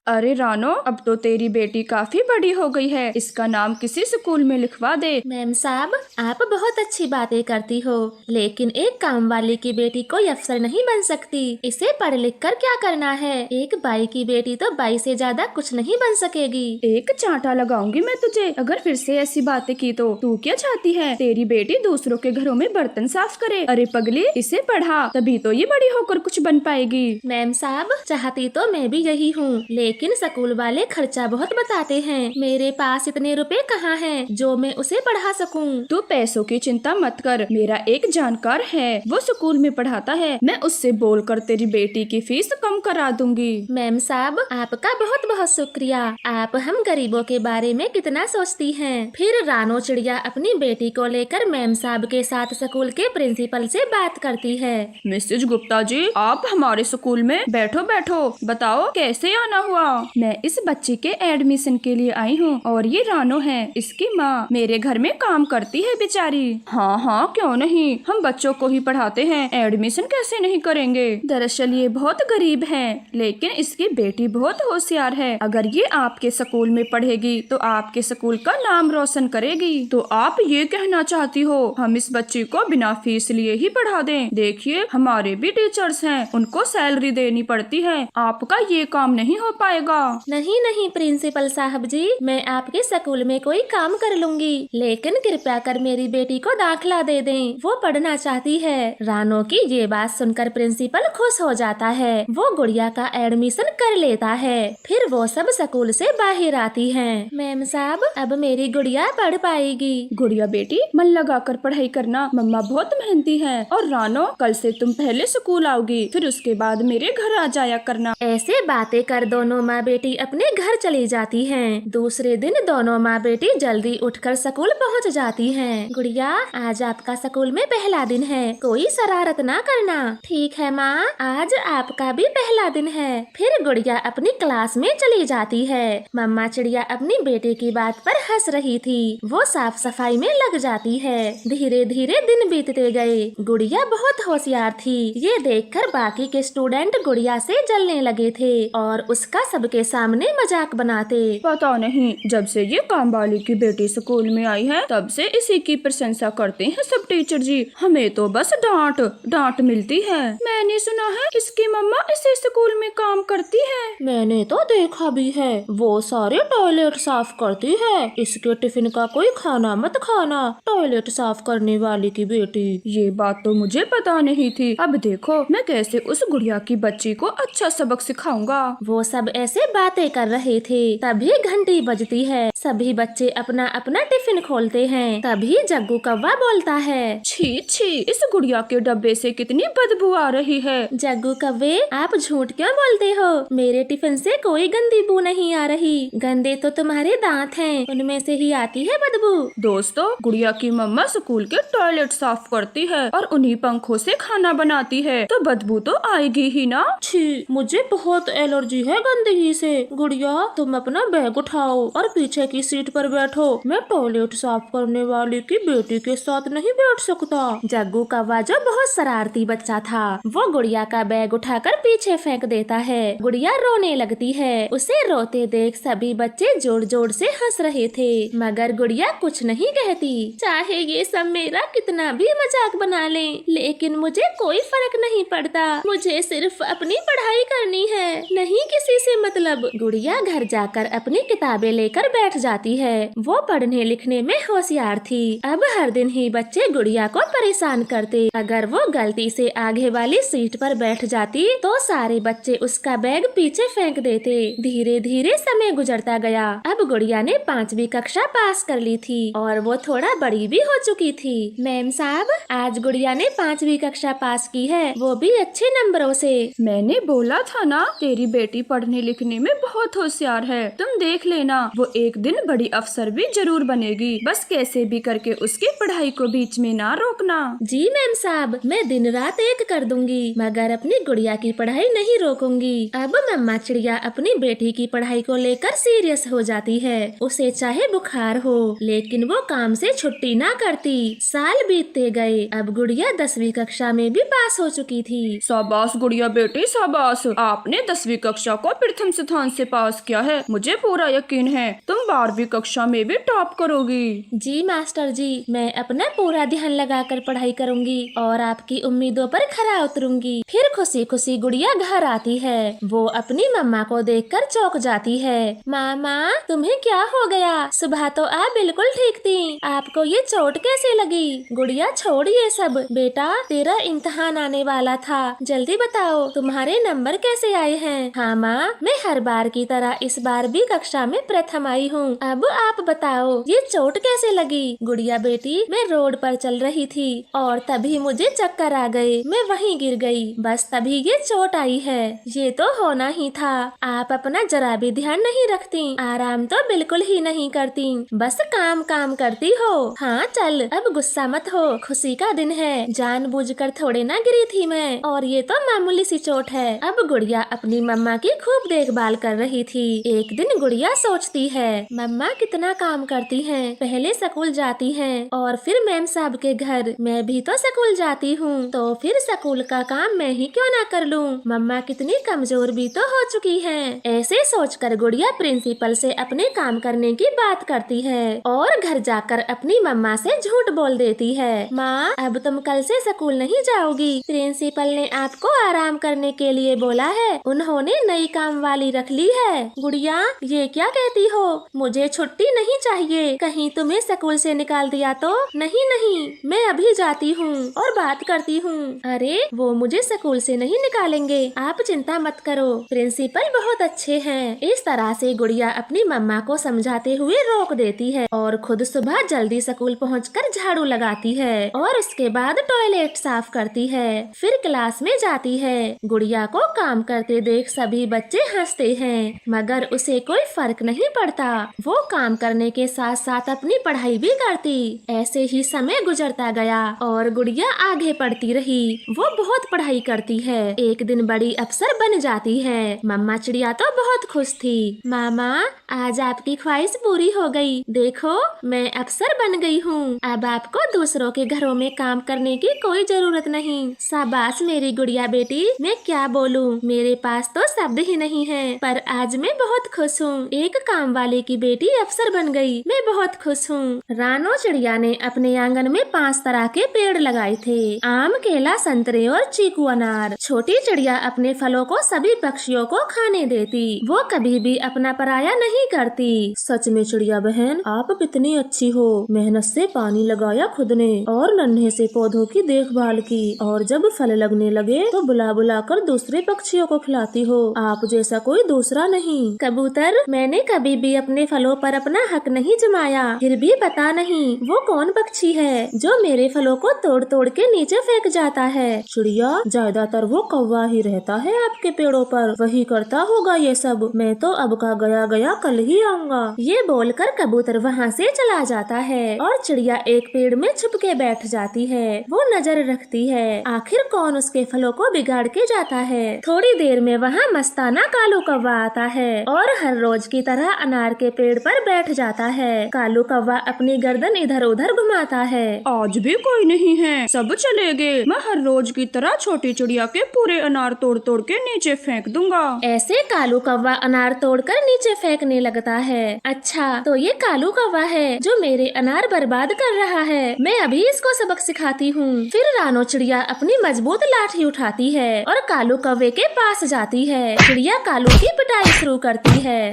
अरे रानो, अब तो तेरी बेटी काफी बड़ी हो गई है, इसका नाम किसी स्कूल में लिखवा दे। मैम साहब, आप बहुत अच्छी बातें करती हो, लेकिन एक काम वाली की बेटी कोई अफसर नहीं बन सकती। इसे पढ़ लिख कर क्या करना है? एक बाई की बेटी तो बाई से ज्यादा कुछ नहीं बन सकेगी। एक चांटा लगाऊंगी मैं तुझे अगर फिर से ऐसी बातें की तो। तू क्या चाहती है तेरी बेटी दूसरों के घरों में बर्तन साफ करे? अरे पगली, इसे पढ़ा तभी तो ये बड़ी होकर कुछ बन पाएगी। मैम साहब, चाहती तो मैं भी यही हूँ, लेकिन स्कूल वाले खर्चा बहुत बताते हैं। मेरे पास इतने रुपए कहाँ हैं जो मैं उसे पढ़ा सकूं? तू पैसों की चिंता मत कर, मेरा एक जानकार है, वो स्कूल में पढ़ाता है, मैं उससे बोलकर तेरी बेटी की फीस कम करा दूंगी। मैम साहब, आपका बहुत बहुत शुक्रिया। आप हम गरीबों के बारे में कितना सोचती हैं। फिर रानो चिड़िया अपनी बेटी को लेकर मैम साहब के साथ स्कूल के प्रिंसिपल से बात करती है। मिसेज गुप्ता जी, आप हमारे स्कूल में बैठो बैठो, बताओ कैसे आना हुआ? मैं इस बच्चे के एडमिशन के लिए आई हूँ और ये रानो है, इसकी माँ मेरे घर में काम करती है बेचारी। हाँ हाँ, क्यों नहीं, हम बच्चों को ही पढ़ाते हैं, एडमिशन कैसे नहीं करेंगे। दरअसल ये बहुत गरीब है, लेकिन इसकी बेटी बहुत होशियार है। अगर ये आपके स्कूल में पढ़ेगी तो आपके स्कूल का नाम रोशन करेगी। तो आप ये कहना चाहती हो हम इस बच्ची को बिना फीस लिए ही पढ़ा दें? देखिए, हमारे भी टीचर्स हैं, उनको सैलरी देनी पड़ती है, आपका ये काम नहीं हो पाएगा। नहीं नहीं प्रिंसिपल साहब जी, मैं आपके स्कूल में कोई काम कर लूंगी, लेकिन कृपया कर मेरी बेटी को दाखिला दे दें, वो पढ़ना चाहती है। रानो की ये बात सुनकर प्रिंसिपल खुश हो जाता है। वो गुड़िया का एडमिशन कर लेता है। फिर वो सब स्कूल से बाहर आती हैं। मैम साहब, अब मेरी गुड़िया पढ़ पाएगी। गुड़िया बेटी, मन लगा कर पढ़ाई करना, मम्मा बहुत मेहनती है। और रानो, कल से तुम पहले स्कूल आओगी, फिर उसके बाद मेरे घर आ जाया करना। ऐसे बातें कर दोनों माँ बेटी अपने घर चली जाती हैं। दूसरे दिन दोनों माँ बेटी जल्दी उठकर स्कूल पहुँच जाती हैं। गुड़िया, आज आपका स्कूल में पहला दिन है, कोई शरारत ना करना। ठीक है माँ, आज आपका भी पहला दिन है। फिर गुड़िया अपनी क्लास में चली जाती है। मम्मा चिड़िया अपनी बेटे की बात पर हंस रही थी। वो साफ सफाई में लग जाती है। धीरे धीरे दिन बीतते गए। गुड़िया बहुत होशियार थी। ये देखकर बाकी के स्टूडेंट गुड़िया से जलने लगे थे और उसका सबके सामने मजाक बनाते। पता नहीं, जब से ये काम वाली की बेटी स्कूल में आई है तब से इसी की प्रशंसा करते हैं सब टीचर जी, हमें तो बस डांट डांट मिलती है। मैंने सुना है इसकी मम्मा इसी स्कूल में काम करती है। मैंने तो देखा भी है, वो सारे टॉयलेट साफ करती है। इसके टिफिन का कोई खाना मत खाना, टॉयलेट साफ करने वाली की बेटी। ये बात तो मुझे पता नहीं थी। अब देखो मैं कैसे उस गुड़िया की बच्ची को अच्छा सबक सिखाऊंगा। वो सब ऐसे बातें कर रहे थे, तभी घंटी बजती है। सभी बच्चे अपना अपना टिफिन खोलते हैं। तभी जग्गू कौवा बोलता है, छी छी, इस गुड़िया के डब्बे से कितनी बदबू आ रही है। जग्गू कौवे, आप झूठ क्यों बोलते हो? मेरे टिफिन से कोई गंदी बू नहीं आ रही। गंदे तो तुम्हारे दांत हैं, उनमें से ही आती है बदबू। दोस्तों, गुड़िया की मम्मा स्कूल के टॉयलेट साफ करती है और उन्हीं पंखों से खाना बनाती है, तो बदबू तो आएगी ही ना। छी, मुझे बहुत एलर्जी है गंदगी से। गुड़िया, तुम अपना बैग उठाओ और पीछे की सीट पर बैठो। मैं टॉयलेट साफ करने वाली की बेटी के साथ नहीं बैठ सकता। जग्गू कौवा, जो बहुत शरारती बच्चा था, वो गुड़िया का बैग उठाकर पीछे फेंक देता है। गुड़िया रोने लगती है। उसे रोते देख सभी बच्चे जोर जोर से हंस रहे थे, मगर गुड़िया कुछ नहीं कहती। चाहे ये सब मेरा कितना भी मजाक बना लें, लेकिन मुझे कोई फर्क नहीं पड़ता। मुझे सिर्फ अपनी पढ़ाई करनी है, नहीं किसी से मतलब। गुड़िया घर जाकर अपनी किताबें लेकर बैठ जाती है। वो पढ़ने लिखने में होशियार थी। अब हर दिन ही बच्चे गुड़िया को परेशान करते। अगर वो गलती से आगे वाली सीट पर बैठ जाती तो सारे बच्चे उसका बैग पीछे फेंक देते। धीरे धीरे समय गुजरता गया। अब गुड़िया ने 5वीं कक्षा पास कर ली थी और वो थोड़ा बड़ी भी हो चुकी थी। मैम साहब, आज गुड़िया ने 5वीं कक्षा पास की है, वो भी अच्छे नंबरों से। मैंने बोला था ना, तेरी बेटी पढ़ने लिखने में बहुत होशियार है, तुम देख लेना, वो एक दिन बड़ी अफसर भी जरूर बनेगी। बस कैसे भी करके उसकी पढ़ाई को बीच में ना रोकना। जी मैम साहब, मैं दिन रात एक कर दूंगी, मगर अपनी गुड़िया की पढ़ाई नहीं रोकूंगी। अब मम्मा चिड़िया अपनी बेटी की पढ़ाई को लेकर सीरियस हो जाती है। उसे चाहे बुखार हो, लेकिन वो काम से छुट्टी ना करती। साल बीतते गए। अब गुड़िया 10वीं कक्षा में भी पास हो चुकी थी। शाबाश गुड़िया बेटी, शाबाश, आपने 10वीं कक्षा को फिर प्रथम स्थान से पास किया है। मुझे पूरा यकीन है तुम 12वीं कक्षा में भी टॉप करोगी। जी मास्टर जी, मैं अपना पूरा ध्यान लगाकर पढ़ाई करूंगी और आपकी उम्मीदों पर खरा उतरूंगी। फिर खुशी खुशी गुड़िया घर आती है। वो अपनी मम्मा को देखकर चौंक जाती है। मामा, तुम्हें क्या हो गया? सुबह तो आप बिल्कुल ठीक थी, आपको ये चोट कैसे लगी? गुड़िया छोड़ ये सब, बेटा तेरा इम्तिहान आने वाला था, जल्दी बताओ तुम्हारे नंबर कैसे आए हैं? हाँ माँ, मैं हर बार की तरह इस बार भी कक्षा में प्रथम आई हूँ। अब आप बताओ ये चोट कैसे लगी? गुड़िया बेटी, मैं रोड पर चल रही थी और तभी मुझे चक्कर आ गए, मैं वहीं गिर गई, बस तभी ये चोट आई है। ये तो होना ही था। आप अपना जरा भी ध्यान नहीं रखती, आराम तो बिल्कुल ही नहीं करती, बस काम काम करती हो। हाँ चल, अब गुस्सा मत हो, खुशी का दिन है, जानबूझकर थोड़े ना गिरी थी मैं, और ये तो मामूली सी चोट है। अब गुड़िया अपनी मम्मा की खूब देखभाल कर रही थी। एक दिन गुड़िया सोचती है, मम्मा कितना काम करती हैं, पहले स्कूल जाती हैं और फिर मैम साहब के घर, मैं भी तो स्कूल जाती हूँ, तो फिर स्कूल का काम मैं ही क्यों ना कर लूँ? मम्मा कितनी कमजोर भी तो हो चुकी हैं। ऐसे सोचकर गुड़िया प्रिंसिपल से अपने काम करने की बात करती है और घर जाकर अपनी मम्मा से झूठ बोल देती है। माँ, अब तुम कल से स्कूल नहीं जाओगी, प्रिंसिपल ने आपको आराम करने के लिए बोला है, उन्होंने नई काम वाली रख ली है। गुड़िया, ये क्या कहती हो? मुझे छुट्टी नहीं चाहिए, कहीं तुम्हें स्कूल से निकाल दिया तो? नहीं नहीं, मैं अभी जाती हूँ और बात करती हूँ। अरे वो मुझे स्कूल से नहीं निकालेंगे, आप चिंता मत करो, प्रिंसिपल बहुत अच्छे हैं। इस तरह से गुड़िया अपनी मम्मा को समझाते हुए रोक देती है और खुद सुबह जल्दी स्कूल पहुंचकर झाड़ू लगाती है और उसके बाद टॉयलेट साफ करती है। फिर क्लास में जाती है। गुड़िया को काम करते देख सभी बच्चे हंसते हैं, मगर उसे कोई फर्क नहीं पड़ता। वो काम करने के साथ साथ अपनी पढ़ाई भी करती। ऐसे ही समय गुजरता गया और गुड़िया आगे पढ़ती रही। वो बहुत पढ़ाई करती है, एक दिन बड़ी अफसर बन जाती है। मम्मा चिड़िया तो बहुत खुश थी। मामा, आज आपकी ख्वाहिश पूरी हो गई, देखो मैं अफसर बन गई हूँ, अब आपको दूसरों के घरों में काम करने की कोई जरूरत नहीं। शाबाश मेरी गुड़िया बेटी, मैं क्या बोलूँ, मेरे पास तो शब्द ही नहीं है, पर आज मैं बहुत खुश हूँ, एक काम वाले की बेटी अफसर बन गई, मैं बहुत खुश हूँ। रानो चिड़िया ने अपने आंगन में 5 तरह के पेड़ लगाए थे, आम, केला, संतरे और चीकू, अनार। छोटी चिड़िया अपने फलों को सभी पक्षियों को खाने देती, वो कभी भी अपना पराया नहीं करती। सच में चिड़िया बहन, आप कितनी अच्छी हो, मेहनत से पानी लगाया खुद ने और नन्हे से पौधों की देखभाल की, और जब फल लगने लगे तो बुला बुला कर दूसरे पक्षियों को खिलाती हो, आप जैसा कोई दूसरा नहीं। कबूतर, मैंने कभी भी अपने फलों पर अपना हक नहीं जमाया, फिर भी पता नहीं वो कौन पक्षी है जो मेरे फलों को तोड़ तोड़ के नीचे फेंक जाता है। चिड़िया, ज्यादातर वो कौवा ही रहता है आपके पेड़ों पर, वही करता होगा ये सब, मैं तो अब का गया गया कल ही आऊंगा। ये बोलकर कबूतर वहाँ से चला जाता है और चिड़िया एक पेड़ में छुप के बैठ जाती है। वो नजर रखती है आखिर कौन उसके फलों को बिगाड़ के जाता है। थोड़ी देर में वहाँ मस्ताना कालू कौवा आता है और हर रोज की तरह अनार के पेड़ पर बैठ जाता है। कालू कौवा अपनी गर्दन इधर उधर घुमाता है। आज भी कोई नहीं है, सब चले गए, मैं हर रोज की तरह छोटी चिड़िया के पूरे अनार तोड़ तोड़ के नीचे फेंक दूंगा। ऐसे कालू कौवा अनार तोड़कर नीचे फेंकने लगता है। अच्छा, तो ये कालू कौवा है जो मेरे अनार बर्बाद कर रहा है, मैं अभी इसको सबक सिखाती हूँ। फिर रानो चिड़िया अपनी मजबूत लाठी उठाती है और कालू कौवे के पास जाती है। चिड़िया कालू की पिटाई शुरू करती है।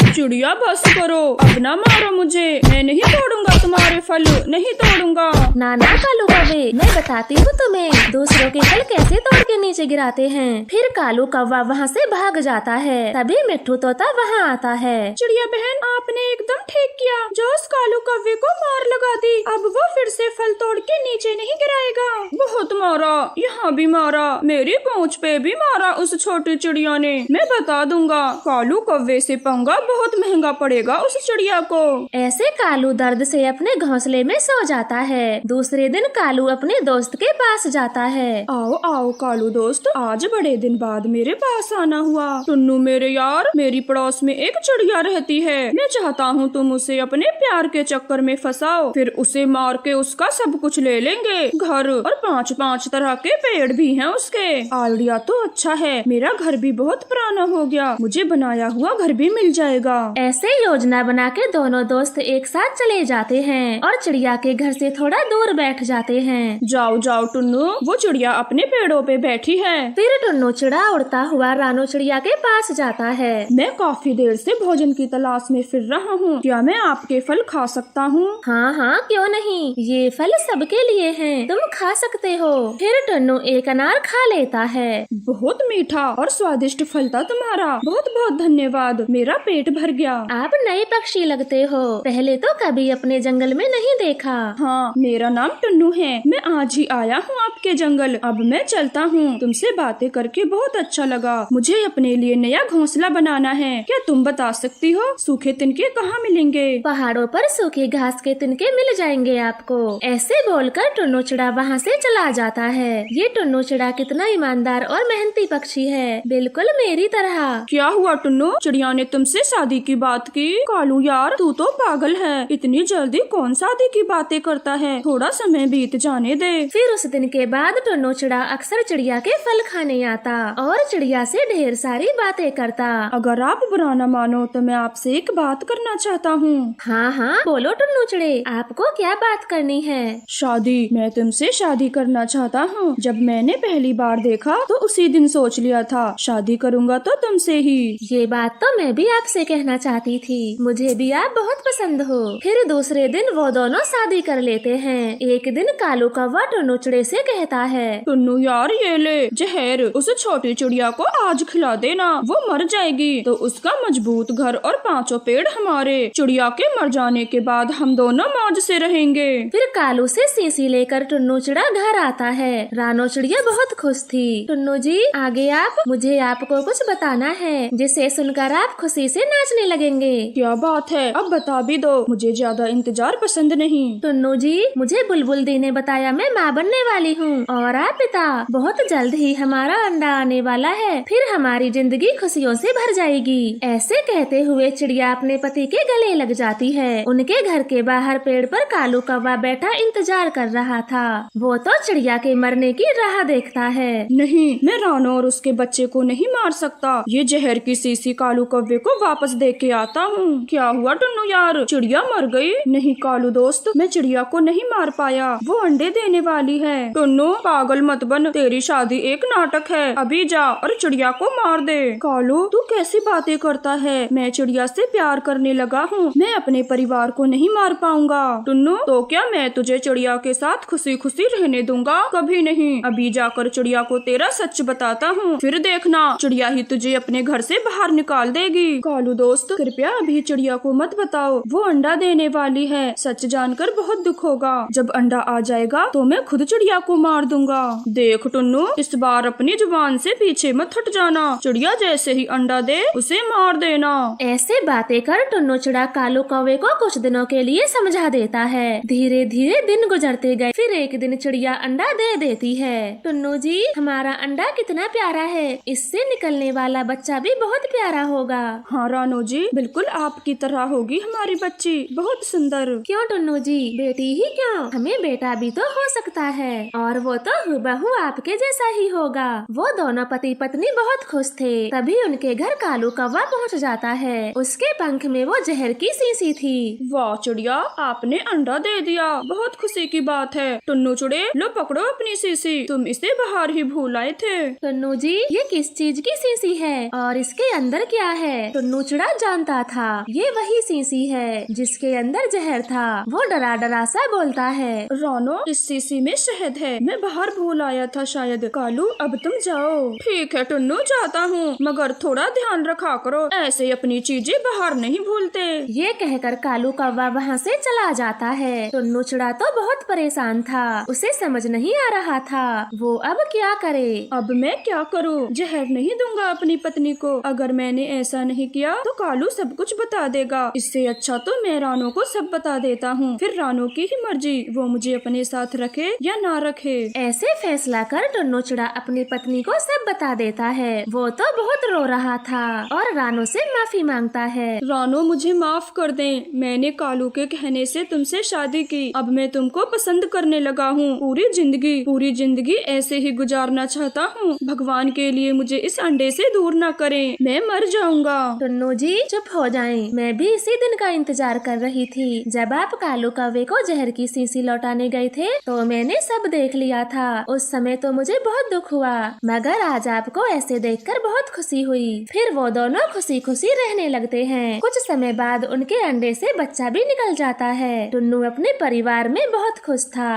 चिड़िया बस करो, अब ना मारो मुझे, मैं नहीं तोड़ूंगा तुम्हारे फल, नहीं तोड़ूंगा। नाना कालू कौवे, मैं बताती हूँ तुम्हें दूसरों के फल कैसे तोड़ के नीचे गिराते हैं। फिर कालू कौवा वहाँ से भाग जाता है। तभी मिट्ठू तोता वहाँ आता है। चिड़िया बहन, आपने एकदम ठीक किया जो उस कालू कौवे को मार लगा दी, अब वो फिर से फल तोड़ के नीचे नहीं गिराएगा। बहुत मारा, यहाँ भी मारा, मेरी पूंछ पे भी मारा उस छोटी चिड़िया ने, मैं बता दूंगा, कालू कौवे से पंगा बहुत बहुत महंगा पड़ेगा उस चिड़िया को। ऐसे कालू दर्द से अपने घोंसले में सो जाता है। दूसरे दिन कालू अपने दोस्त के पास जाता है। आओ आओ कालू दोस्त, आज बड़े दिन बाद मेरे पास आना हुआ। टुन्नू मेरे यार, मेरी पड़ोस में एक चिड़िया रहती है। मैं चाहता हूँ तुम उसे अपने प्यार के चक्कर में फंसाओ, फिर उसे मार के उसका सब कुछ ले लेंगे। घर और 5-5 तरह के पेड़ भी हैं उसके। आइडिया तो अच्छा है, मेरा घर भी बहुत पुराना हो गया, मुझे बनाया हुआ घर भी मिल जाएगा। ऐसे योजना बना के दोनों दोस्त एक साथ चले जाते हैं और चिड़िया के घर से थोड़ा दूर बैठ जाते हैं। जाओ जाओ टुन्नू, वो चिड़िया अपने पेड़ों पे बैठी है। फिर टुन्नू चिड़ा उड़ता हुआ रानो चिड़िया के पास जाता है। मैं काफी देर से भोजन की तलाश में फिर रहा हूँ, क्या मैं आपके फल खा सकता हूँ? हाँ हाँ क्यों नहीं, ये फल सबके लिए हैं, तुम खा सकते हो। फिर टुन्नू एक अनार खा लेता है। बहुत मीठा और स्वादिष्ट फल था तुम्हारा, बहुत बहुत धन्यवाद, मेरा पेट भर गया। आप नए पक्षी लगते हो, पहले तो कभी अपने जंगल में नहीं देखा। हाँ, मेरा नाम टुन्नू है, मैं आज ही आया हूँ आपके जंगल। अब मैं चलता हूँ, तुमसे बातें करके बहुत अच्छा लगा। मुझे अपने लिए नया घोंसला बनाना है, क्या तुम बता सकती हो सूखे तिनके कहाँ मिलेंगे? पहाड़ों पर सूखे घास के तिनके मिल जाएंगे आपको। ऐसे बोलकर टुन्नू चिड़ा वहाँ से चला जाता है। ये टुन्नू चिड़ा कितना ईमानदार और मेहनती पक्षी है, बिल्कुल मेरी तरह। क्या हुआ टुन्नू, चिड़िया ने तुमसे शादी की बात की? कालू यार, तू तो पागल है, इतनी जल्दी कौन शादी की बातें करता है, थोड़ा समय बीत जाने दे। फिर उस दिन के बाद टुन्नू चिड़ा अक्सर चिड़िया के फल खाने आता और चिड़िया से ढेर सारी बातें करता। अगर आप बुरा न मानो तो मैं आपसे एक बात करना चाहता हूँ। हाँ हाँ बोलो टुन्नू चिड़े, आपको क्या बात करनी है? शादी, मैं तुमसे शादी करना चाहता हूँ। जब मैंने पहली बार देखा तो उसी दिन सोच लिया था शादी करूँगा तो तुमसे ही। ये बात तो मैं भी आपसे कहना चाहती थी, मुझे भी आप बहुत पसंद हो। फिर दूसरे दिन वो दोनों शादी कर लेते हैं। एक दिन कालू कौवा टुन्नू चिड़े से कहता है, टुन्नू यार ये ले जहर, उस छोटी चिड़िया को आज खिला देना, वो मर जाएगी तो उसका मजबूत घर और 5 पेड़ हमारे। चिड़िया के मर जाने के बाद हम दोनों मौज से रहेंगे। फिर कालू से शीशी लेकर टुन्नू चिड़ा घर आता है। रानो चिड़िया बहुत खुश थी। टुन्नू जी आगे आप, मुझे आपको कुछ बताना है जिसे सुनकर आप खुशी से नाचने लगेंगे। क्या बात है, अब बता भी दो, मुझे ज्यादा इंतजार पसंद नहीं। टुन्नू जी, मुझे बुलबुल दी ने बताया मैं माँ बनने वाली हूँ और आप पिता, बहुत जल्द ही हमारा अंडा आने वाला है, फिर हमारी जिंदगी खुशियों से भर जाएगी। ऐसे कहते हुए चिड़िया अपने पति के गले लग जाती है। उनके घर के बाहर पेड़ पर कालू कौवा बैठा इंतजार कर रहा था। वो तो चिड़िया के मरने की राह देखता है। नहीं, मैं रानो और उसके बच्चे को नहीं मार सकता, ये जहर की शीशी कालू कौवे को वापस दे के आता हूँ। क्या हुआ टुन्नू यार, चिड़िया मर गई? नहीं कालू दोस्त, मैं चिड़िया को नहीं मार पाया, वो अंडे देने वाली है। टुन्नू पागल मत बन, तेरी शादी एक नाटक है, अभी जा और चिड़िया को मार दे। कालू तू कैसी बातें करता है, मैं चिड़िया से प्यार करने लगा हूँ, मैं अपने परिवार को नहीं मार पाऊंगा। टुन्नू तो क्या मैं तुझे चिड़िया के साथ खुशी खुशी रहने दूंगा? कभी नहीं, अभी जाकर चिड़िया को तेरा सच बताता हूँ, फिर देखना चिड़िया ही तुझे अपने घर से बाहर निकाल देगी। कालू दोस्त कृपया अभी चिड़िया को मत बताओ, वो अंडा देने वाली है, सच जानकर बहुत दुख होगा। जब अंडा आ जाएगा तो मैं खुद चिड़िया को मार दूंगा। देख टुन्नू, इस बार अपनी जुबान से पीछे मत हट जाना, चिड़िया जैसे ही अंडा दे उसे मार देना। ऐसे बातें कर टुन्नू चिड़ा कालू कौवे को कुछ दिनों के लिए समझा देता है। धीरे धीरे दिन गुजरते गए। फिर एक दिन चिड़िया अंडा दे देती है। टुन्नू जी, हमारा अंडा कितना प्यारा है, इससे निकलने वाला बच्चा भी बहुत प्यारा होगा। हाँ रानो जी, बिल्कुल आपकी तरह होगी हमारी बच्ची, बहुत सुंदर। क्यों टुन्नू जी, बेटी ही क्यों, हमें बेटा भी तो हो सकता है, और वो तो हूबहू आपके जैसा ही होगा। वो दोनों पति पत्नी बहुत खुश थे। तभी उनके घर कालू कौवा पहुंच जाता है। उसके पंख में वो जहर की शीशी थी। वाह चिड़िया, आपने अंडा दे दिया, बहुत खुशी की बात है। टुन्नू चिड़े, लो पकड़ो अपनी शीशी, तुम इसे बाहर ही भूल आए थे। टुन्नू जी, ये किस चीज की शीशी है और इसके अंदर क्या है? टुन्नू चिड़ा जानता था ये वही शीशी है जिसके अंदर जहर था। वो डरा डरा सा बोलता है, रानो इस शीशी में शहद है, मैं बाहर भूल आया था शायद। कालू अब तुम जाओ। ठीक है टुन्नू, जाता हूँ, मगर थोड़ा ध्यान रखा करो, ऐसे अपनी चीजें बाहर नहीं भूलते। ये कहकर कालू कौवा वहाँ से चला जाता है। टुन्नू चिड़ा तो बहुत परेशान था, उसे समझ नहीं आ रहा था वो अब क्या करे। अब मैं क्या करूँ, जहर नहीं दूंगा अपनी पत्नी को, अगर मैंने ऐसा नहीं किया तो कालू सब कुछ बता देगा। इससे अच्छा तो मैं रानो को सब बता देता हूँ, फिर रानो की ही मर्जी, वो मुझे अपने साथ रखे या ना रखे। ऐसे फैसला कर टुन्नू चिड़ा अपनी पत्नी को सब बता देता है। वो तो बहुत रो रहा था और रानो से माफी मांगता है। रानो मुझे माफ कर दे, मैंने कालू के कहने से तुमसे शादी की, अब मैं तुमको पसंद करने लगा हूँ। पूरी जिंदगी ऐसे ही गुजारना चाहता हूँ। भगवान के लिए मुझे इस अंडे से दूर न करें, मैं मर जाऊंगा। टुन्नू जी चुप हो जाएं, मैं भी इसी दिन का इंतजार कर रही थी। जब आप कालू कौवे को जहर की शीशी लौटाने गए थे तो मैंने सब देख लिया था। उस समय तो मुझे बहुत दुख हुआ, मगर आज आपको ऐसे देखकर बहुत खुशी हुई। फिर वो दोनों खुशी खुशी रहने लगते हैं। कुछ समय बाद उनके अंडे से बच्चा भी निकल जाता है। टुन्नू अपने परिवार में बहुत खुश था।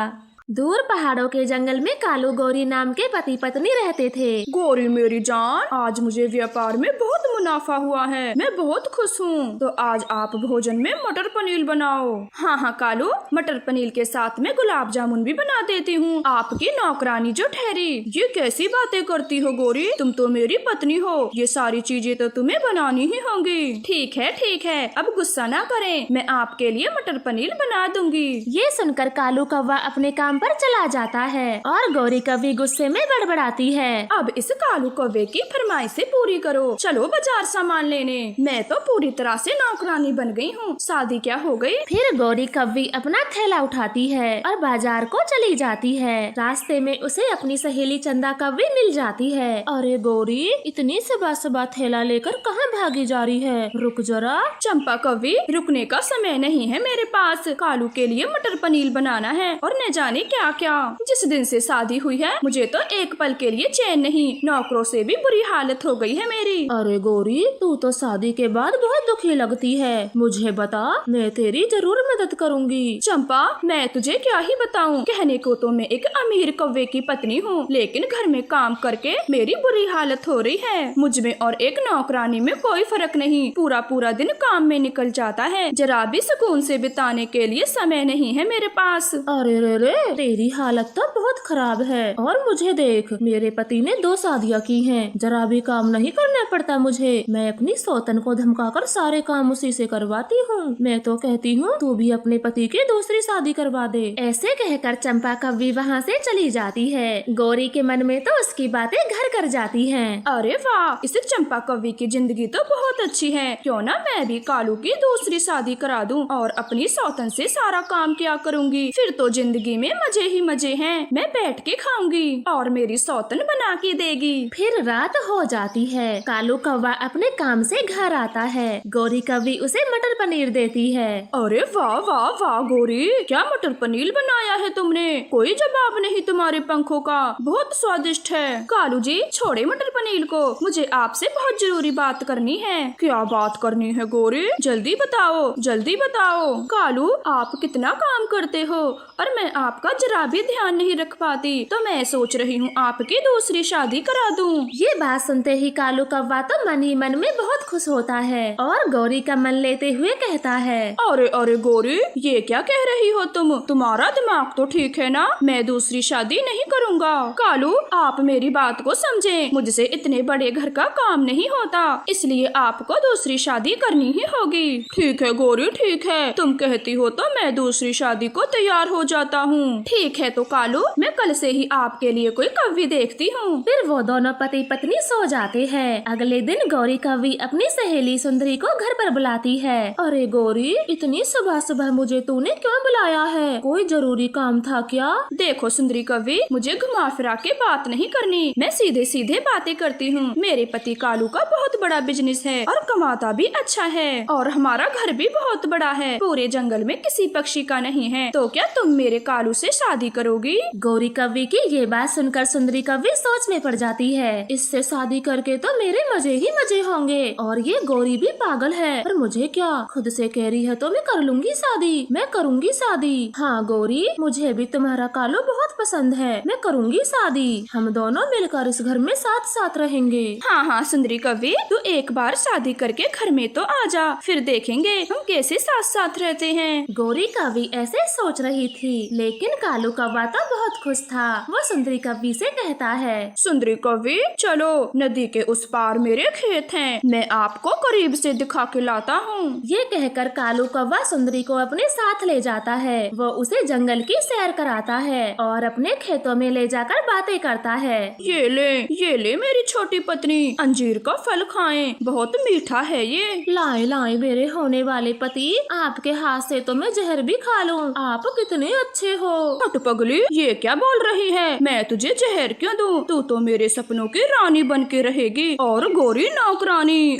दूर पहाड़ों के जंगल में कालू गौरी नाम के पति पत्नी रहते थे। गौरी मेरी जान, आज मुझे व्यापार में बहुत मुनाफा हुआ है, मैं बहुत खुश हूँ। तो आज आप भोजन में मटर पनीर बनाओ। हाँ कालू, मटर पनीर के साथ में गुलाब जामुन भी बना देती हूँ। आपकी नौकरानी जो ठहरी। ये कैसी बातें करती हो गौरी, तुम तो मेरी पत्नी हो, ये सारी चीजें तो तुम्हें बनानी ही होंगी। ठीक है, अब गुस्सा ना करें, मैं आपके लिए मटर पनीर बना दूंगी। ये सुनकर कालू कौवा अपने काम पर चला जाता है और गौरी कौवी गुस्से में बड़बड़ाती है। अब इस कालू कौवे की फरमाइशें पूरी करो, चलो बाजार सामान लेने। मैं तो पूरी तरह से नौकरानी बन गई हूँ, शादी क्या हो गई। फिर गौरी कौवी अपना थैला उठाती है और बाजार को चली जाती है। रास्ते में उसे अपनी सहेली चंदा कौवी मिल जाती है। अरे गौरी, इतनी सुबह थैला लेकर कहाँ भागी जा रही है, रुक जरा। चंपा कौवी, रुकने का समय नहीं है मेरे पास, कालू के लिए मटर पनीर बनाना है और न जाने क्या क्या। जिस दिन से शादी हुई है मुझे तो एक पल के लिए चैन नहीं, नौकरों से भी बुरी हालत हो गई है मेरी। अरे गौरी, तू तो शादी के बाद बहुत दुखी लगती है, मुझे बता, मैं तेरी जरूर मदद करूंगी। चंपा, मैं तुझे क्या ही बताऊं, कहने को तो मैं एक अमीर कौवे की पत्नी हूँ, लेकिन घर में काम करके मेरी बुरी हालत हो रही है। मुझ में और एक नौकरानी में कोई फर्क नहीं, पूरा दिन काम में निकल जाता है, जरा भी सुकून से बिताने के लिए समय नहीं है मेरे पास। अरे रे, तेरी हालत तो बहुत खराब है। और मुझे देख, मेरे पति ने 2 शादियाँ की हैं, जरा भी काम नहीं करना पड़ता मुझे। मैं अपनी सौतन को धमकाकर सारे काम उसी से करवाती हूँ। मैं तो कहती हूँ तू भी अपने पति की दूसरी शादी करवा दे। ऐसे कहकर चंपा कौवी वहाँ से चली जाती है। गौरी के मन में तो उसकी बातें घर कर जाती हैं। अरे वाह, इस चंपा कौवी की जिंदगी तो बहुत अच्छी है, क्यों ना मैं भी कालू की दूसरी शादी करा दूं और अपनी सौतन से सारा काम किया करूंगी। फिर तो जिंदगी में मजे ही मजे हैं, मैं बैठ के खाऊंगी और मेरी सौतन बना के देगी। फिर रात हो जाती है। कालू कौवा अपने काम से घर आता है। गौरी कौवी उसे मटर पनीर देती है। अरे वाह वाह वाह गौरी, क्या मटर पनीर बनाया है तुमने, कोई जवाब नहीं तुम्हारे पंखों का, बहुत स्वादिष्ट है। कालू जी छोड़े मटर पनीर को, मुझे आपसे बहुत जरूरी बात करनी है। क्या बात करनी है गौरी, जल्दी बताओ। कालू, आप कितना काम करते हो और मैं आपका जरा भी ध्यान नहीं रख पाती, तो मैं सोच रही हूँ आपकी दूसरी शादी करा दूं। ये बात सुनते ही कालू कौवा तो मन ही मन में बहुत खुश होता है और गौरी का मन लेते हुए कहता है, अरे गौरी, ये क्या कह रही हो तुम, तुम्हारा दिमाग तो ठीक है ना, मैं दूसरी शादी नहीं करूँगा। कालू, आप मेरी बात को समझें, मुझसे इतने बड़े घर का काम नहीं होता, इसलिए आपको दूसरी शादी करनी ही होगी। ठीक है गौरी, ठीक है, तुम कहती हो तो मैं दूसरी शादी को तैयार हो जाता हूँ। ठीक है तो कालू, मैं कल से ही आपके लिए कोई कौवी देखती हूँ। फिर वो दोनों पति पत्नी सो जाते हैं। अगले दिन गौरी कौवी अपनी सहेली सुंदरी को घर पर बुलाती है। अरे गौरी, इतनी सुबह मुझे तूने क्यों बुलाया है, कोई जरूरी काम था क्या? देखो सुंदरी कौवी, मुझे घुमा फिरा के बात नहीं करनी, मैं सीधे सीधे बातें करती हूँ। मेरे पति कालू का बहुत बड़ा बिजनेस है और कमाता भी अच्छा है और हमारा घर भी बहुत बड़ा है, पूरे जंगल में किसी पक्षी का नहीं है, तो क्या तुम मेरे कालू से शादी करोगी? गौरी कौवी की ये बात सुनकर सुंदरी कौवी सोच में पड़ जाती है। इससे शादी करके तो मेरे मजे ही मजे होंगे और ये गौरी भी पागल है, पर मुझे क्या, खुद से कह रही है तो मैं कर लूंगी शादी, मैं करूंगी शादी। हाँ गौरी, मुझे भी तुम्हारा कालू बहुत पसंद है, मैं करूंगी शादी, हम दोनों मिलकर इस घर में साथ साथ रहेंगे। हाँ सुंदरी कौवी, तू एक बार शादी करके घर में तो आ जा, फिर देखेंगे हम कैसे साथ साथ रहते हैं। गौरी कौवी ऐसे सोच रही थी, लेकिन कालू कौवा तो बहुत खुश था। वो सुंदरी कव्वी से कहता है, सुंदरी कवि चलो, नदी के उस पार मेरे खेत हैं, मैं आपको करीब से दिखा के लाता हूँ। ये कहकर कालू कौवा सुंदरी को अपने साथ ले जाता है। वो उसे जंगल की सैर कराता है और अपने खेतों में ले जाकर बातें करता है। ये ले मेरी छोटी पत्नी, अंजीर का फल खाएं, बहुत मीठा है ये। लाए लाए मेरे होने वाले पति, आपके हाथ से तो मैं जहर भी खा लूं। आप कितने अच्छे हो। हट पगली, ये क्या बोल रही है? मैं तुझे जहर क्यों दूं? तू तो मेरे सपनों की रानी बन के रहेगी और गोरी नौकरानी।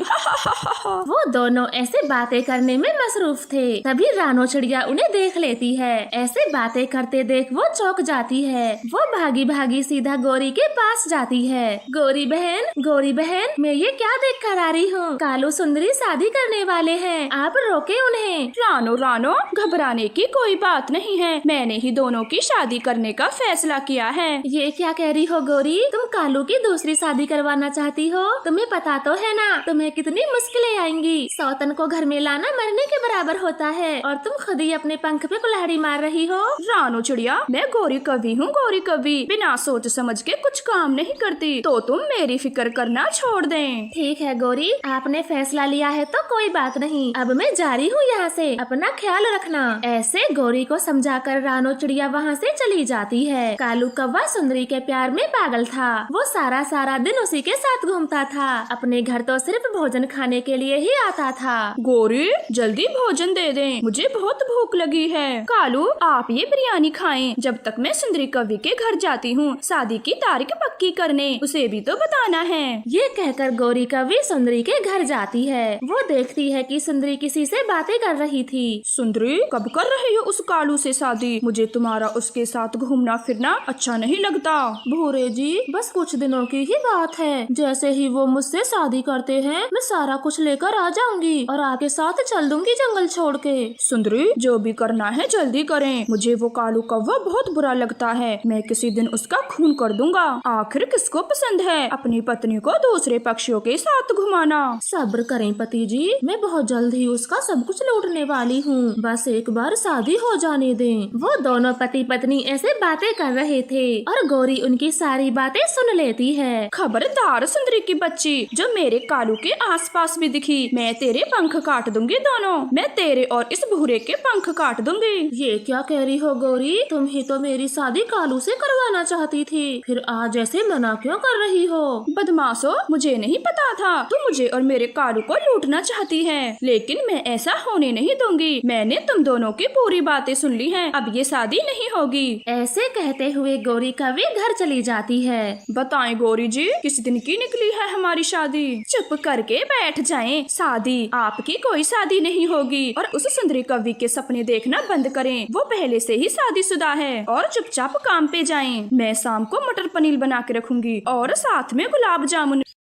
वो दोनों ऐसे बातें करने में मसरूफ थे। तभी रानो चिड़िया उन्हें देख लेती है। ऐसे बातें करते देख वो चौंक जाती है। वो भागी भागी सीधा गोरी के पास जाती है। गोरी बहन, मैं ये क्या देख कर आ रही हूँ? कालू सुंदरी शादी करने वाले हैं, आप रोके उन्हें। रानो, घबराने की कोई बात नहीं है, मैंने ही दोनों की शादी करने का फैसला किया है। ये क्या कह रही हो गोरी? तुम कालू की दूसरी शादी करवाना चाहती हो? तुम्हें पता तो है ना तुम्हें कितनी मुश्किलें आएंगी। सौतन को घर में लाना मरने के बराबर होता है और तुम खुद ही अपने पंख पे कुल्हाड़ी मार रही हो। रानो चिड़िया, मैं गोरी कवि हूँ, गोरी कवि बिना सोच समझ के कुछ काम नहीं करती, तो तुम मेरी फिक्र करना छोड़ दें। ठीक है गोरी, आपने फैसला लिया है तो कोई बात नहीं, अब मैं जा रही हूँ यहाँ से, अपना ख्याल रखना। ऐसे गोरी को समझाकर रानो चिड़िया वहाँ से चली जाती है। कालू कौवा सुंदरी के प्यार में पागल था। वो सारा दिन उसी के साथ घूमता था। अपने घर तो सिर्फ भोजन खाने के लिए ही आता था। गोरी, जल्दी भोजन दे दें, मुझे बहुत भूख लगी है। कालू, आप ये बिरयानी खाएं, जब तक मैं सुंदरी कवि के घर जाती हूँ शादी की तारीख पक्की करने, उसे भी तो बताना है। ये कहकर गोरी कवि सुंदरी के घर जाती है। वो देखती है कि सुंदरी किसी से बातें कर रही थी। सुंदरी, कब कर रही हो उस कालू से शादी? मुझे तुम्हारा उसके साथ घूमना फिरना अच्छा नहीं लगता। भूरे जी, बस कुछ दिनों की ही बात है। जैसे ही वो मुझसे शादी करते हैं, मैं सारा कुछ लेकर आ जाऊंगी और आपके साथ चल दूंगी जंगल छोड़ के। सुंदरी, जो भी करना है जल्दी करें, मुझे वो कालू कौवा बहुत बुरा लगता है। मैं किसी दिन उसका खून कर दूंगा। आखिर किसको पसंद है अपनी पत्नी को दूसरे पक्षियों के साथ घुमाना? सब्र करें पति जी, मैं बहुत जल्द ही उसका सब कुछ लूटने वाली हूँ। बस एक बार शादी हो जाने दें। वो दोनों पति पत्नी ऐसे बातें कर रहे थे और गोरी उनकी सारी बातें सुन लेती है। खबरदार सुंदरी की बच्ची, जो मेरे कालू के आसपास भी दिखी, मैं तेरे पंख काट दूंगी दोनों। मैं तेरे और इस भूरे के पंख काट दूंगी। ये क्या कह रही हो गोरी? तुम ही तो मेरी शादी कालू से करवाना चाहती थी, फिर आज ऐसे मना क्यों कर रही हो? बदमाशो, मुझे नहीं पता था तुम मुझे और मेरे कालू को लूटना चाहती है, लेकिन मैं ऐसा होने नहीं दूंगी। मैंने तुम दोनों की पूरी बातें सुन ली हैं, अब ये शादी नहीं होगी। ऐसे कहते हुए गोरी कवि घर चली जाती है। बताएं गोरी जी, किस दिन की निकली है हमारी शादी? चुप करके बैठ जाएं, शादी आपकी कोई शादी नहीं होगी। और उस सुंदरी कवि के सपने देखना बंद करें, वो पहले से ही शादीशुदा है। और चुपचाप काम पे जाएं। मैं शाम को मटर पनीर बना के रखूंगी और साथ में गुलाब जामुन।